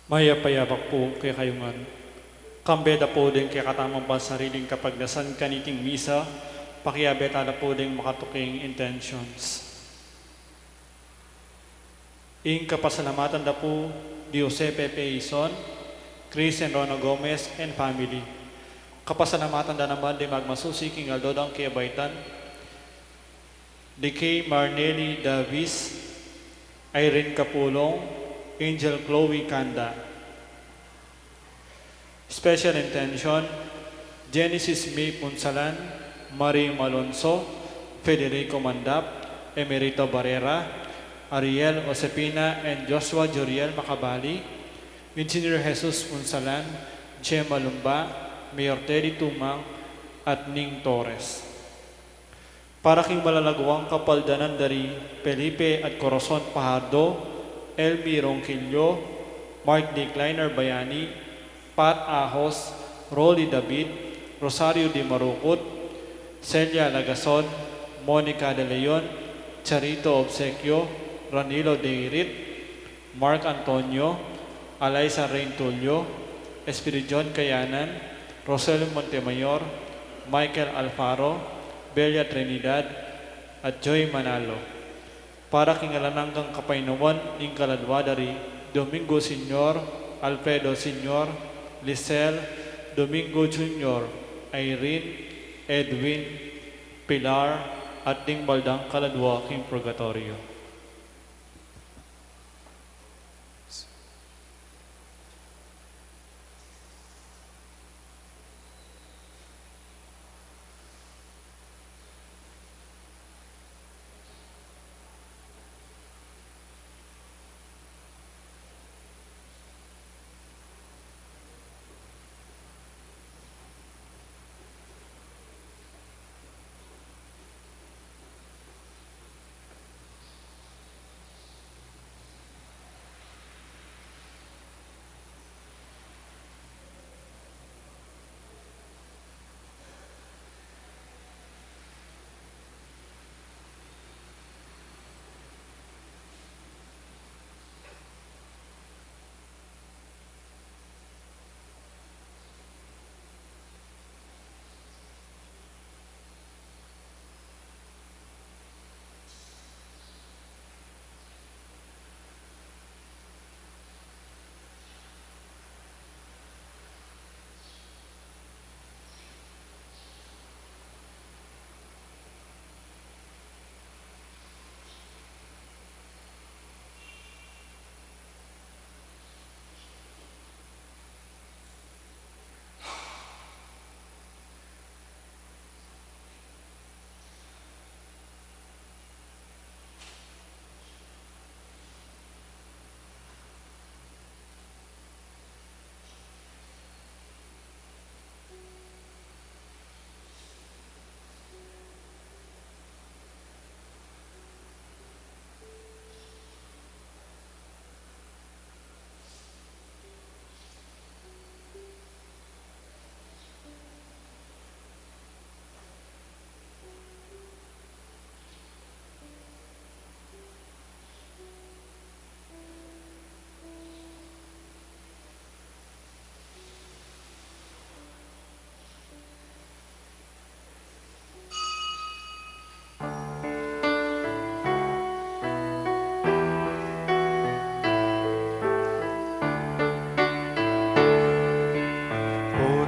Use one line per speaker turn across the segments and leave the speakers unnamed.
Mayapayapak po kay kayungan. Kambeda po din kay katamang sariling kapag nasan kaniting misa, pakiyabetala po din makatuking intentions. Ing kapasalamatan da po di Jose Pepe Ison, Chris and Rona Gomez and family. Kapasalamatan da naman di magmasusi king aldodang kiabaitan, di kay Marnelli Davis, Irene Capulong, Angel Chloe Kanda. Special intention, Genesis May Punsalan, Marie Malonzo, Federico Mandap, Emerito Barrera, Ariel Osepina, and Joshua Joriel Macabali, Engineer Jesus Punsalan, Chema Lumba, Mayor Teddy Tumang, at Ning Torres. Para king malalagwang kapaldanan dari Felipe at Corazon Pajardo, Elmi Ronquillo, Mark D. Kleiner Bayani, Pat Ahos, Rolly David, Rosario Di Marucut, Celia Lagason, Monica De Leon, Charito Obsequio, Ranilo De Irit, Mark Antonio, Alaysa Reintulio, Espiridion Kayanan, Rosel Montemayor, Michael Alfaro, Belia Trinidad, at Joy Manalo. Para kingalanang kang kapainuman ng kaladwa dari Domingo Senior, Alfredo Senior, Lisel, Domingo Jr., Irene, Edwin, Pilar, at Ding Baldang Kaladwa king Purgatorio.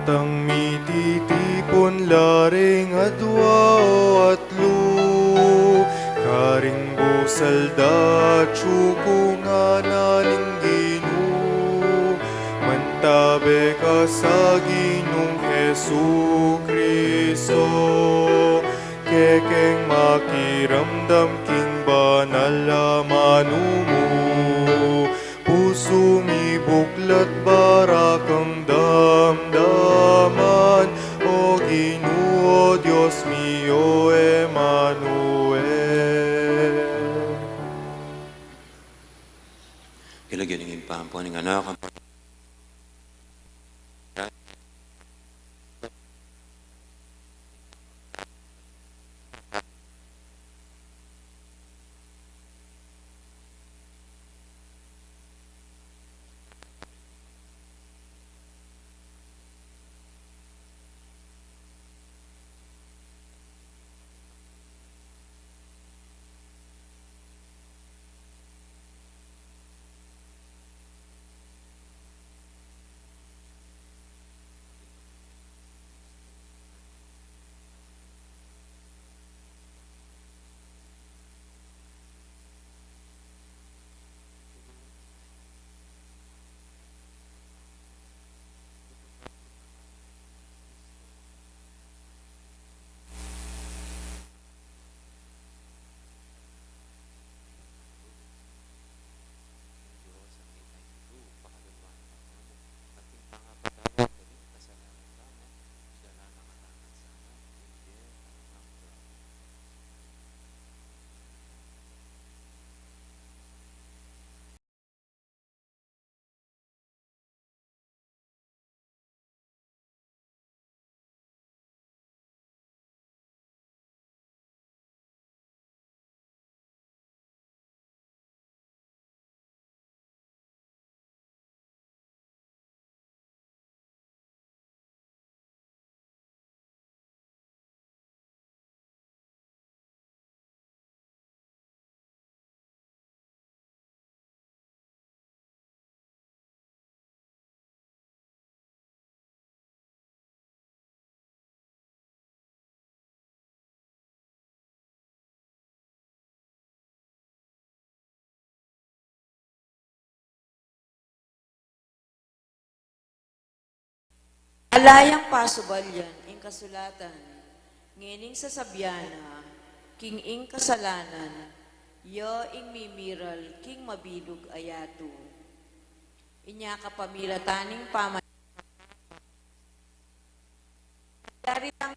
Tang mititipon laring adwa o atlu, karing busal da tsuko nga nalingginu, mantabe ka sa Ginong Hesu Kristo, kekeng makiramdam king banal manumu, puso mi buklat barakang damdaman, o Ginoo Dios mio Emmanuel.
Ilagyan ng impampo ng anak ang
Alayang pasubalyan, ing kasulatan, ngining sa sabyana, king ing kasalanan, yo ing mimiral, king mabilog ayato. Inya kapamilataning pamay. Dari lang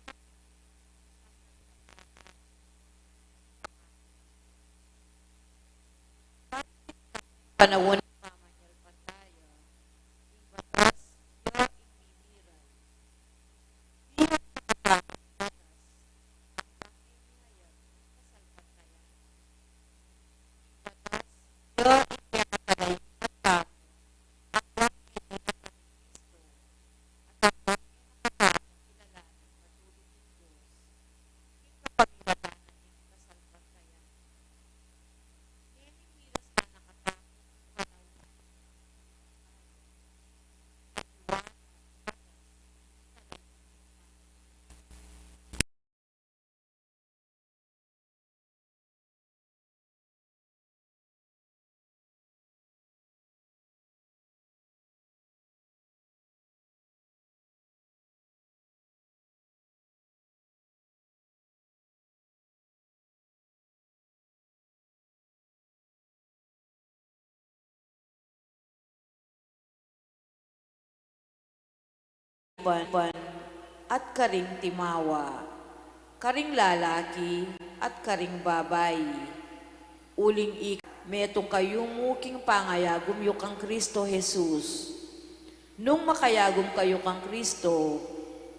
panawon pamanyal pataya, ing batas, yo ing mimiral. Ban at karing timawa, karing lalaki at karing babayi. Uling metong kayong muking pangayagom yu kang Kristo Jesus. Nung makayagom kayo kang Kristo,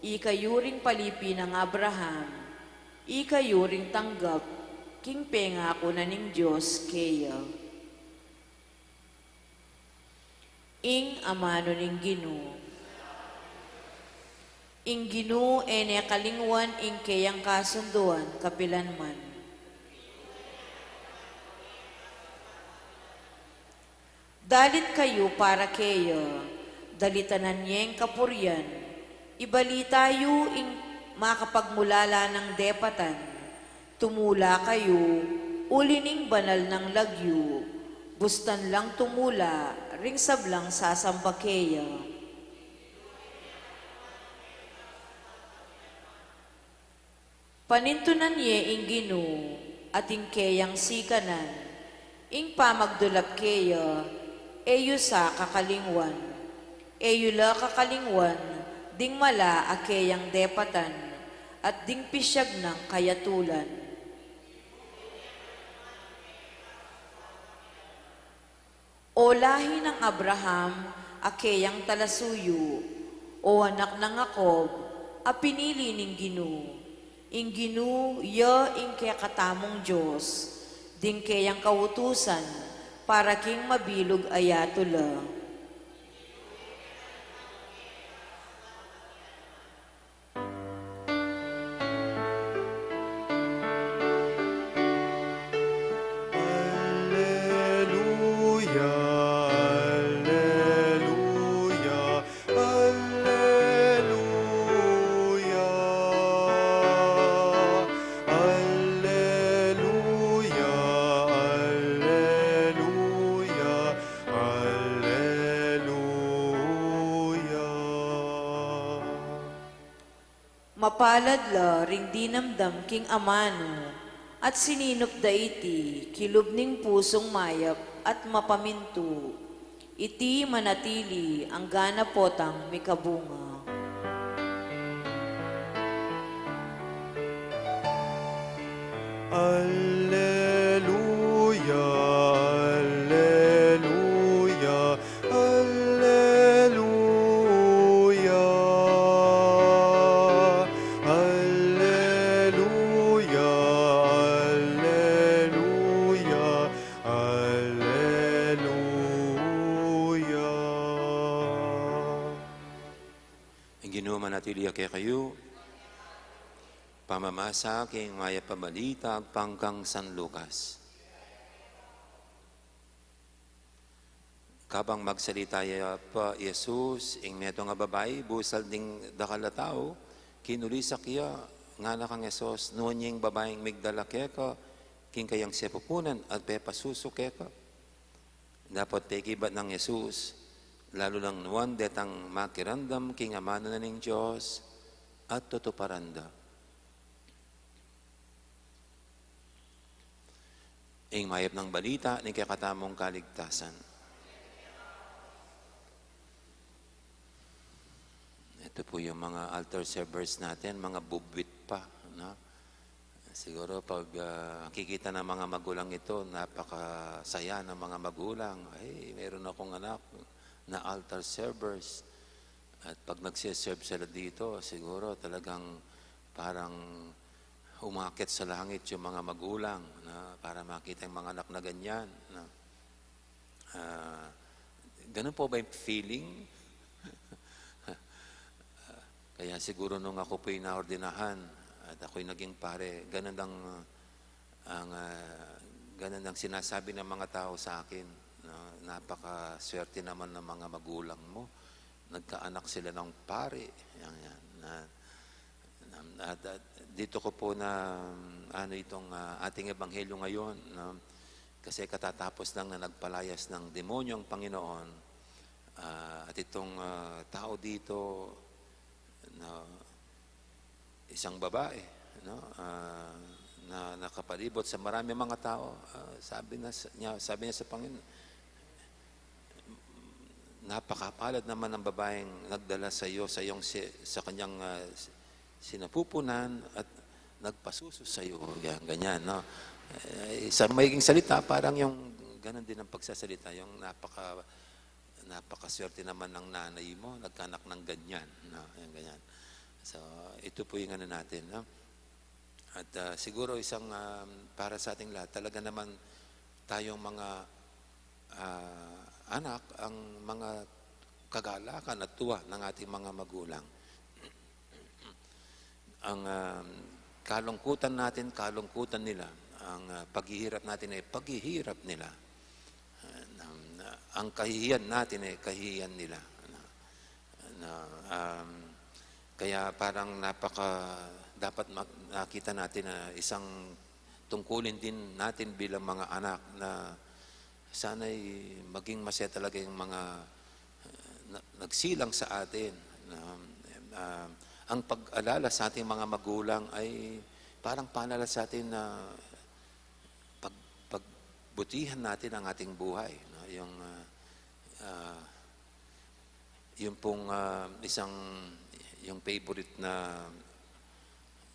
ikayuring palipi ng Abraham, ikayuring tanggap, king pengako na ning Diyos kaya. Ing amano ning Ginoo. Ing Ginoo ene kalingwan ing kayang kasunduan kapilanman. Dalit kayo para kayo, dalitanan niyeng kapuryan, ibalita yu ing makapagmulala ng depatan, tumula kayo, ulining banal ng lagyo, bustan lang tumula, ring sablang sasamba kayo. Panintunan niya ing Ginoo at ing kayang sikanan, ing pamagdulap kaya, eyo sa kakalingwan, eyo la kakalingwan, ding mala a kayang depatan, at ding pisyag ng kayatulan. O lahi ng Abraham, a kayang talasuyo, o anak ng Jacob, a pinili ning Ginoo. Ing Ginoo, ya ing kaya katamong Diyos, ding kayang kautusan, para king mabilog ayatula.
Alleluia, alleluia, alleluia. Alleluia, alleluia, alleluia.
Mapalad la ring dinamdam king amano, at sininop daiti, kilubning pusong mayap at mapaminto. Iti manatili ang gana potang mikabunga.
Alleluia, alleluia, alleluia. Alleluia, alleluia, alleluia.
Ang Ginoo manatili kay kayo, pamamasa king maya pabalita pangkang San Lucas. Kabang magsalita ya pa Jesus, ing neto nga babay, busal ding dakalatao, kinulisa kiya, nga na kang Jesus, noon yung babayeng migdala keka, king kayang sepupunan, at pe pasuso keka. Dapat tekibat ng Jesus, lalo lang nuwan detang makirandam king amano na ning Diyos at tutuparanda. Ing mayap ng balita ni kakatamong kaligtasan. Ito po yung mga altar servers natin, mga bubwit pa. No? Siguro pag kikita ng mga magulang ito, napakasaya ng mga magulang. Ay, meron akong anak na altar servers. At pag nagsiserve sila dito, siguro talagang parang umakit sa langit yung mga magulang na para makita yung mga anak na ganyan. Na, ganun po ba yung feeling? Kaya siguro nung ako po'y naordinahan at ako'y naging pare, ganun ang sinasabi ng mga tao sa akin. Napakaswerte naman ng mga magulang mo. Nagkaanak sila ng pare. At dito ko po na itong ating ebanghelyo ngayon. Kasi katatapos lang na nagpalayas ng demonyo ang Panginoon. At itong tao dito, na isang babae na nakapalibot sa marami mga tao, sabi niya sa Panginoon, napakapalad naman ng babaeng nagdala sa iyo sa kanyang sinapupunan at nagpasuso sa iyo. Ganyan, no? Sa magiging salita, parang yung ganun din ang pagsasalita, yung napakaswerte naman ng nanay mo, nagkanak ng ganyan. No? Ganyan. So, ito po yung natin. No? At siguro isang para sa ating lahat, talaga naman tayong mga anak, ang mga kagalakan at tuwa ng ating mga magulang. Ang kalungkutan natin, kalungkutan nila. Ang paghihirap natin ay paghihirap nila. Ang kahihiyan natin ay kahihiyan nila. Kaya parang dapat nakita natin na isang tungkulin din natin bilang mga anak na sana'y maging masaya talaga yung mga nagsilang sa atin. Ang pag-alala sa ating mga magulang ay parang panala sa atin na pagbutihan natin ang ating buhay. No? Yung pong yung favorite na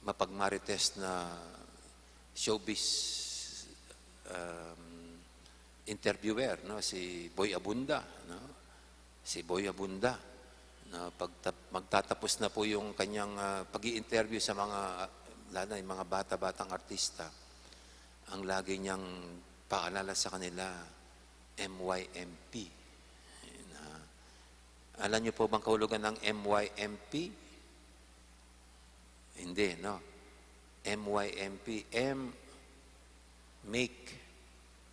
mapagmarites na showbiz interviewer, no? Si Boy Abunda. No? Si Boy Abunda. No? Magtatapos na po yung kanyang pag-i-interview sa lalo yung mga bata-batang artista. Ang lagi niyang paalala sa kanila, MYMP. Alam niyo po bang kahulugan ng MYMP? Hindi, no? MYMP, M, make,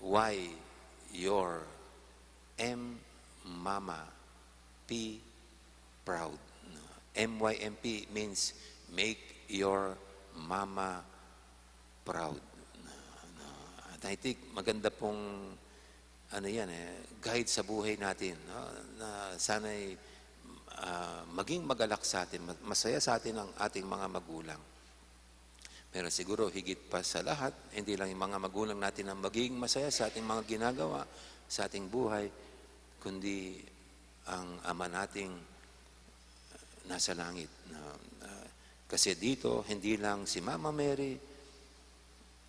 Y, your, M, mama, P, proud. MYMP means make your mama proud. At I think maganda pong guide sa buhay natin, no? Na sana'y maging magalak sa atin, masaya sa atin ang ating mga magulang. Pero siguro higit pa sa lahat, hindi lang yung mga magulang natin ang maging masaya sa ating mga ginagawa, sa ating buhay, kundi ang Ama nating nasa langit. Kasi dito, hindi lang si Mama Mary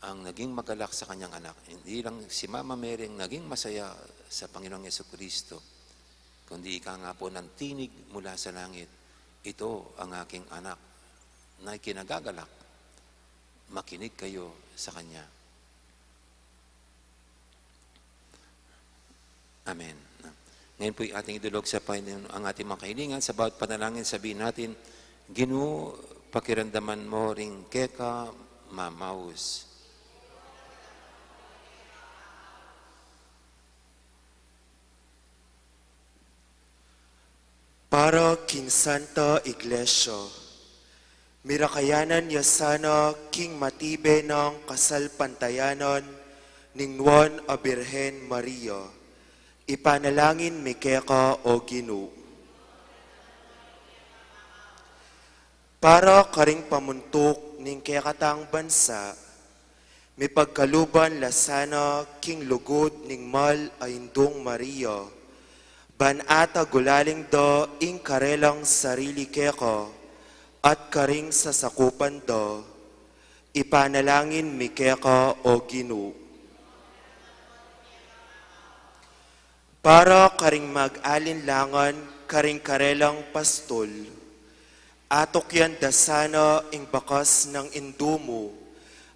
ang naging magalak sa kanyang anak. Hindi lang si Mama Mary ang naging masaya sa Panginoong Jesucristo, kundi ika nga po ng tinig mula sa langit, ito ang aking anak na kinagagalak. Makinig kayo sa Kanya. Amen. Ngayon po yung ating idulog sa Panginoon ang ating mga kahilingan. Sa bawat panalangin, sabihin natin, Ginoo, pakiramdaman mo ring keka mamaus.
Para King Santa Iglesia, mirakayanan niya sana King Matibe ng kasalpantayanan ning Juan a Birhen Maria, Ipanalangin mi keka o Ginoo. Para karing pamuntok ning kekatang bansa, may pagkaluban lasana king lugod ning mal ayindong Maria, banata gulaling do ing karelang sarili keka, at karing sasakupan do, ipanalangin mi keka o Ginoo. Para karing mag-alinlangan karing karelang pastol, atok yan dasana ing bakas ng indumo,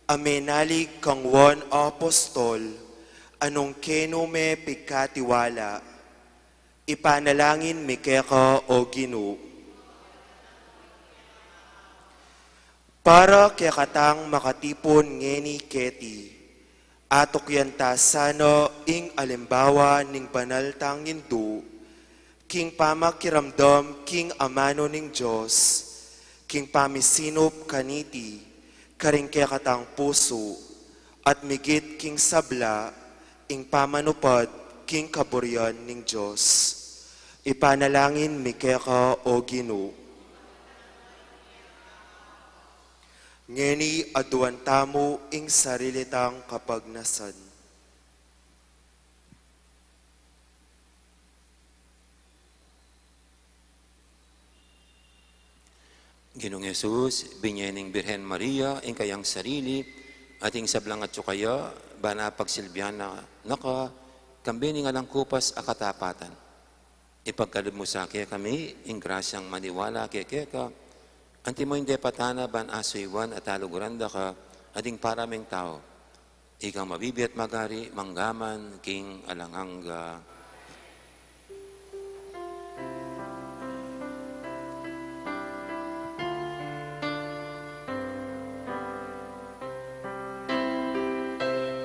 amenalig kang wan apostol, anong keno me pigkatiwala, ipanalangin mi keka o Ginoo. Para kaya katang makatipon ngeni keti, atok yan tasano ing alimbawa ning banal tang Hindu, king pamakiramdam king amano ning Diyos, king pamisinop kaniti, karing kaya katang puso, at migit king sabla, ing pamanupad king kaburyan ning Diyos. Ipanalangin mi keka o Ginoo. Ngeni aduan tamo ing sarilitang kapagnasan.
Ginoong Yesus, binyening Birhen Maria, ing kayang sarili, ating sablang at sukaya, bana pagsilbihan na naka, kambini nga lang kupas akatapatan. Ipagkalib mo sa kaya kami, ing grasyang maniwala kaya ka, anti mo hindi patana ban asuywan at aluguranda ka, ading paraming tao. Ikaw mabibi at magari, manggaman, king alanganga.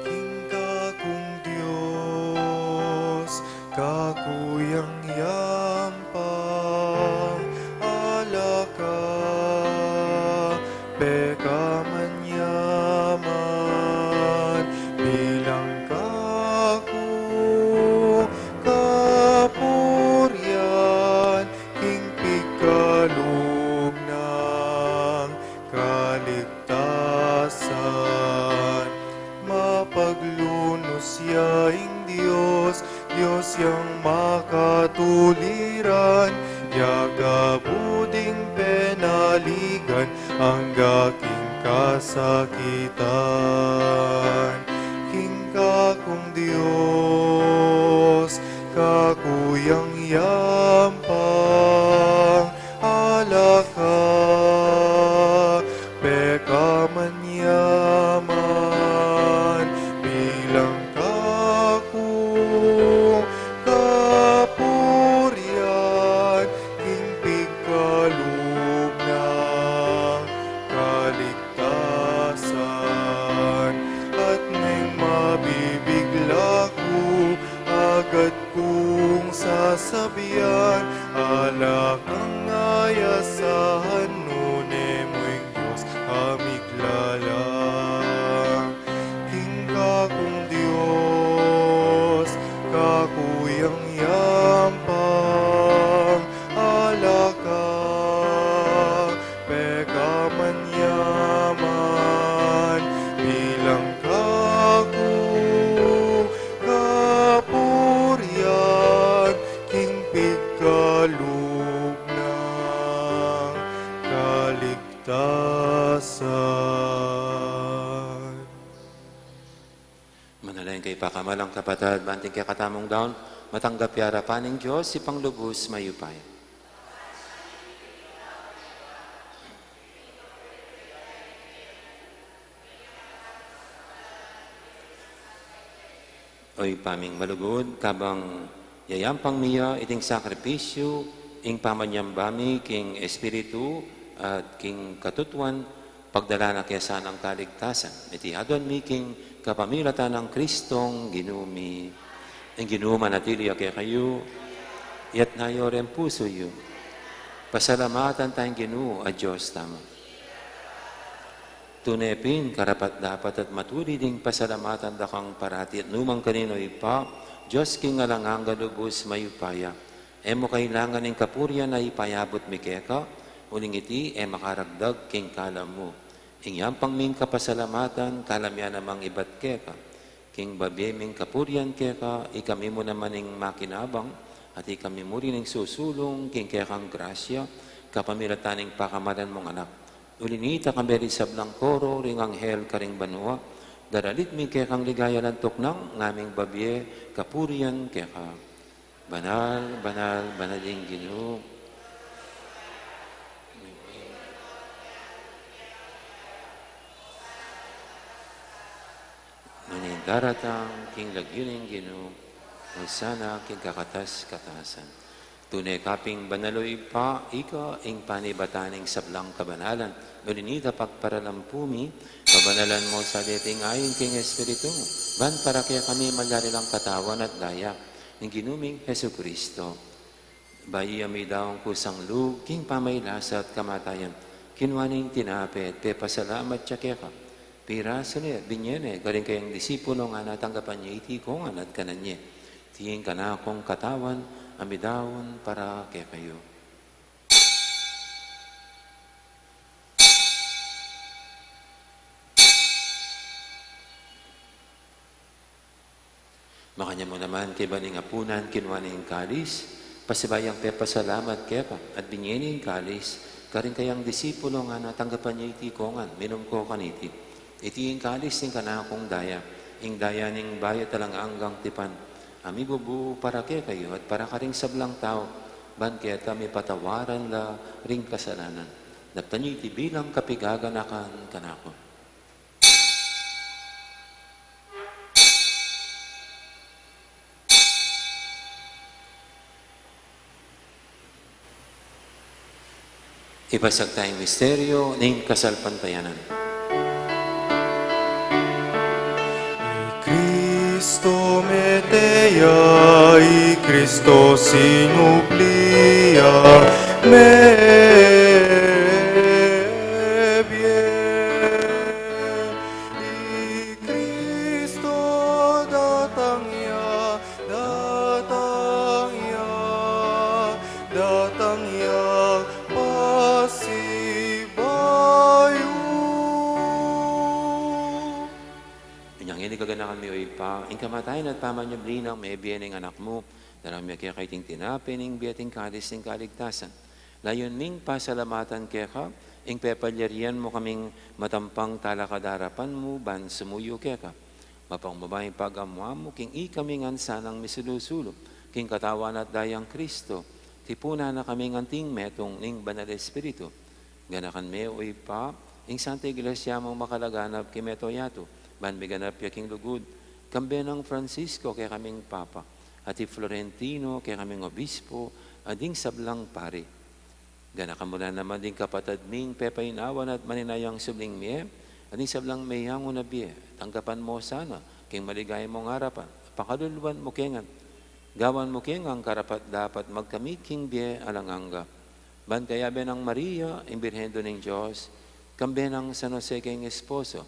King kakong Diyos, kakuyang yampang, alaka, peka manyaman, bilang kaku, kapuryan, king pikalog ng kaligtasan. Mapaglunos yaing Diyos, Diyos yang makatuliran, yagabuding penaligan ang gaking kasakitan. King kakong Diyos, kakuyang yampang, alaka, peka manyaman, bilang kaku, kapuryan, king pigkalog ng kaligtasan. At nang mabibigla ko, agad kong sasabihan, alak ang ayasahan, nune mo'y Diyos amiglalang. King kakong Diyos, kakuyang yampang, alaka, peka manyaman, bilang kaku, kapuryan, king pigkalog ng kaligtasan.
Manalayin kay pakamalang kapatad, banting kaya katamong daon, matanggap yara paning Diyos, si panglubos mayupay. Oy paming malugod, kabang yayampang miya, iting sakripisyo, ing pamanyambami, king espiritu, at king katutuan, pagdala na kesa ng kaligtasan. Iti adon mi king kapamilatan ng Kristong ginumi. Ang ginuman natili kaya kayo, yat na yorem puso yu. Pasalamatan tayong ginu a Diyos tamo. Tunepin, karapat dapat at matuli ding pasalamatan da kang parati at numang kanino ipa, Diyos king alanganga lubos mayupaya. Emo kailangan ng kapurya na ipayabot mi keka, uling iti makaragdag king kalam mo. Ingyang pang ming kapasalamatan, kalamyan namang ibat keka. King babye ming kapuryan keka, ikami mo naman ng makinabang, at ikami mo rin ng susulong, king kekang grasya, kapamilataning pakamalan mong anak. Ulinita kami rin sablang koro, ring anghel karing banua, daralit mi kekang ligaya lantok ng ngaming babye, kapurian keka. Banal, banal, banaling Ginoo. Ngunit daratang king lagyuning Ginoo, sana king kakatas-katasan. Tunay kaping banaloy pa, ika ing panibataning sablang kabanalan. Nulinita pagparalampumi, kabanalan mo sa dating ayon king Espiritu. Ban para kaya kami malarilang katawan at daya ng ginuming Heso Kristo. Bayi may daong kusang lug, king pamaylasa at kamatayan. Kinwaning tinapit, pepasalamat siya kaya ka. Pira sunit, binyene, galing kayang disipulo nga natanggapan niya itikongan at kananye. Tiying ka na akong katawan, amidawon para kaya kayo. Makanya mo naman kay baning apunan kinwaning kalis, pasibayang pepasalamat kaya ka, at binyening kalis, karing kayang disipulo nga natanggapan niya itikongan, minum ko kaniti. Iti yung kalis ng kanakong daya, ing daya ning bayat talang anggang tipan, ami bubu para kaya kayo at para ka ring sablang tao, ban kaya kami patawaran la ring kasalanan. Naptanyo iti bilang kapigaganakan kanako. Ipasag tayong misteryo ng kasalpantayanan.
Cristo metea y Cristo sinuplia me bien y Cristo datang ya pasibayu.
Inyang ini kaganakan mi oy pa, ing kamatayan at pamanyo blinang may biyening anak mo, darami kaya kay ting tinapening biyating kalis ng kaligtasan. Layon ming pasalamatan kaya ka, ing pepalyarian mo kaming matampang talakadarapan mo, ban sumuyo kaya ka. Mapang babaeng pag-amwa mo, king ikaming ansanang misulusulo, king katawan at dayang Kristo, tipuna na kaming anting metong ning banal Espiritu. Ganakan me oy pa, ing Santa Iglesia mong makalaganap kimeto yato, ban biganap yaking lugod, kambe ng Francisco kaya kaming Papa, at Florentino kaya kaming Obispo, ading sablang pare. Ganakan mo na naman din kapatid ming pepainawan at maninayang subling miye, ading sablang mayang unabiye, tanggapan mo sana, king maligay mong harapan, pakadulwan mo kengan, gawan mo kengang karapat dapat magkamit king biye alanganga. Ban kaya benang Maria, imbirhendo ng Diyos, kambe ng San Jose king esposo,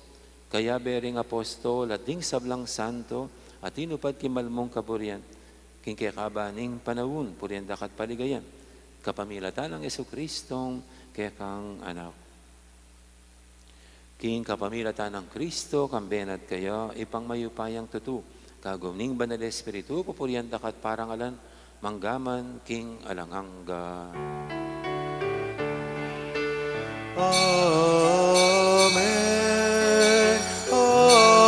kaya bering apostol at ding sablang santo at inupad kimalmong kaburian, king kekabaning panawun, purienda kat paligayan, kapamilatan ng Jesucristong kekang anak. King kapamilatan ng Kristo, kambenat kayo, ipang mayupayang tutu, kagumning banal Espiritu, pupurienda kat parangalan, manggaman king alangangga.
Amen. Amen.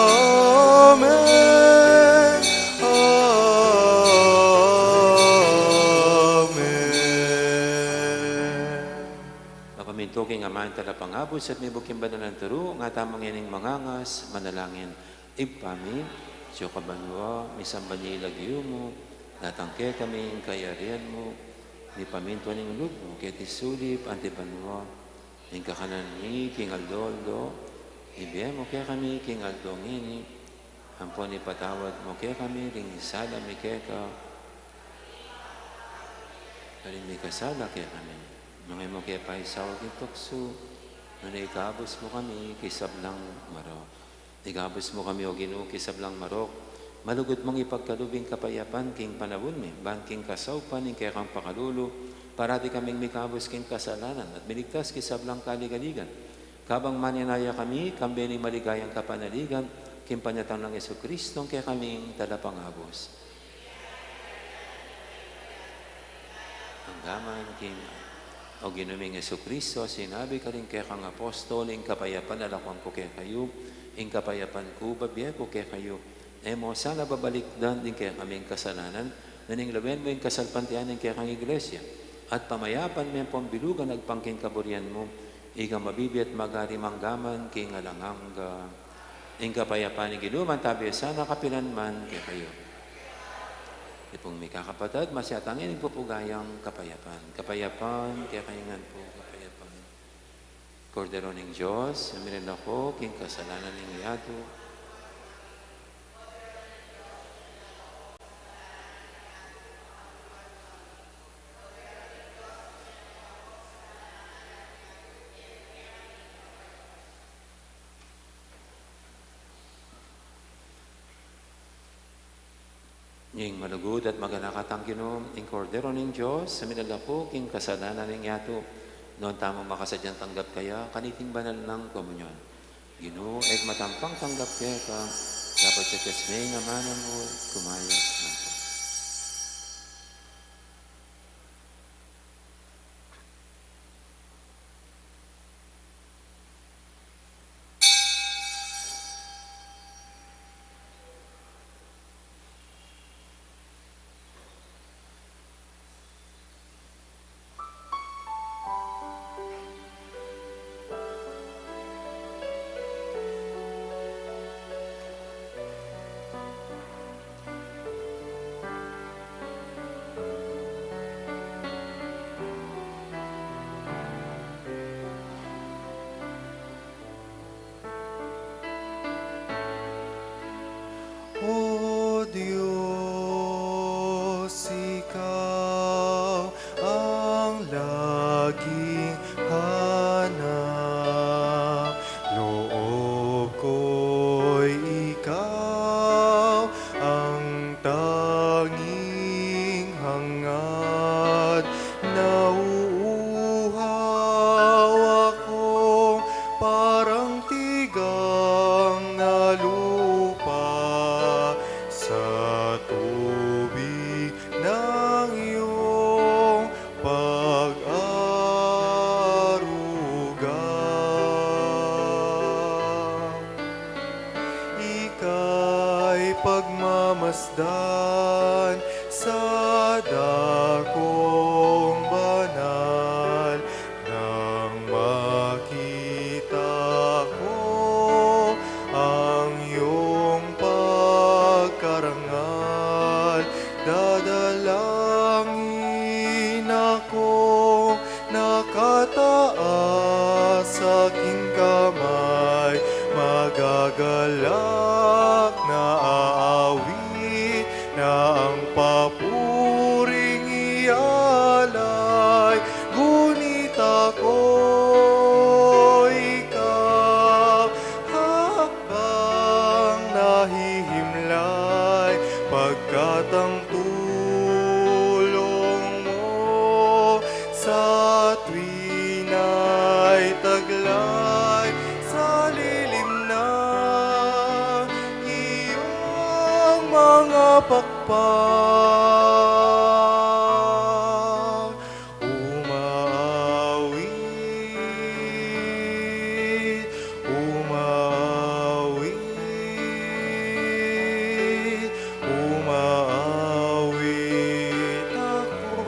Amen.
Mapaminto king amahan talapangabos at may bukim banalan turu, nga tamang yaning mangangas, manalangin, ipami, siyo kabanwa, misambanyi ilagyo mo, natangke kaming kayarian mo, ni paminto ning lugno, kaya tisulip, antibanwa, ning kakanan ni king Aldoldo, ibiyay mo kaya kami king Aldong ini, hampon ipatawad mo kaya kami, ring isala mi kaya ka, kaling may kasala kaya kami. Mga mo kaya pa isawag yung tukso, Ngunit ikabos mo kami, kisablang marok. Igabos mo kami, O Ginoo, kisablang marok. Malugod mong ipagkalubing kapayapan, king panawon mi, banking kasawpan, ing kaya kang pakalulu, parati kaming mikabos king kasalanan, at miligtas kisablang kaligaligan. Kabang maninaya kami, kambi ni maligayang kapanaligan, king panyatang ng Jesucristo, kaya kaming talapangabos. Hanggaman king O ginuming Jesucristo, sinabi ka rin kaya kang apostol, ing kapayapan alakwang ko kaya kayo, ing kapayapan ko babiya ko kaya kayo. Emo, sana babalikdan din kaya kaming kasalanan, naning lawen mo yung kasalpantian ng kaya kang iglesia. At pamayapan mo yung pambilugan agpangking kaburian mo, iga mabibi at magari manggaman, king alangangga. Ing kapayapan ng ginuman, tabi sana kapilan man kaya kayo. Ipong may kakapatad, masyatangin ang pupugayang kapayapan. Kapayapan, kaya kaingan po, kapayapan. Kordero ng Diyos, amirin ako, king kasalanan ng yato. Ing malugod at maganakatang Ginoo, ing kordero ng Diyos, sa minalako, king kasalanan ng yato, noon tamang makasadyang tanggap kaya, kaniting banal ng komunyon. Ginoo, eg matampang tanggap kaya ka, dapat sa kasmay nga manang mo, kumayat ng po.
O Diyos, Ikaw ang laging hanap. Loob ko'y Ikaw ang tanging hangad. Nauuhaw ako parang tigang na lupa sa tubig ng iyong pag-aruga. Ika'y pagmamasdan sa dakong banal nang makita ko ang iyong pagkarangal. Dadalangin ako, nakataas sa aking kamay, magagalak na aawit na ang papuring ialay. Ngunit ako, ikaw, habang nahihimlay, pagkat ang tulong mo sa tuwina'y taglay sa lilim ng iyong mga pakpak. Umaawit, umaawit, umaawit ako.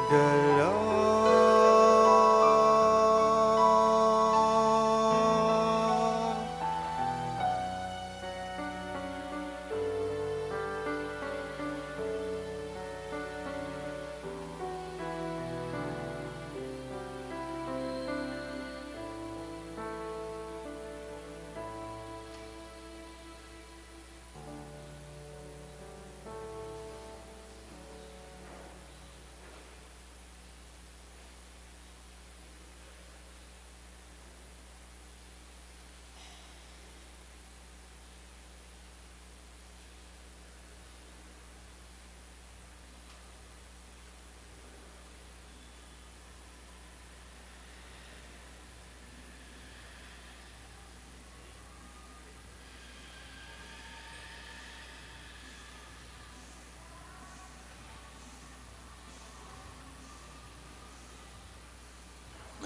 Galak.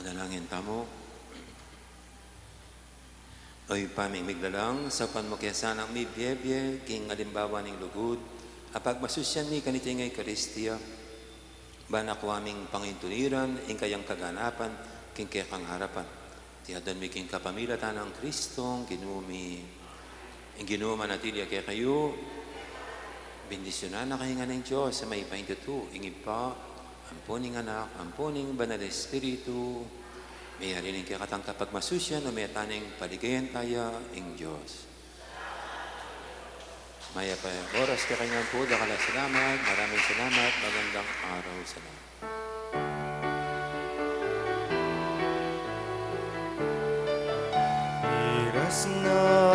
Manalangin tamo. Oy paming miglalang sa panmukyasan ang mi biyebye king alimbawa ning lugod apag masusyan ni kanitingay Eucharistia banak waming pangintuniran ing kayang kaganapan king kayang harapan tiadan mi king kapamilatan ng Kristong ginumi ing ginuma natilya kay kayo bendisyonan na kahinga ng Diyos sa may paintutu ing ipa ampuning anak ampuning banal espiritu may harining kaya katang kapag masusya na may taning paligayan tayo ing Diyos. Maya pa oras kaya kanyang po, dakala salamat, maraming salamat, magandang araw sa lahat.
Iras na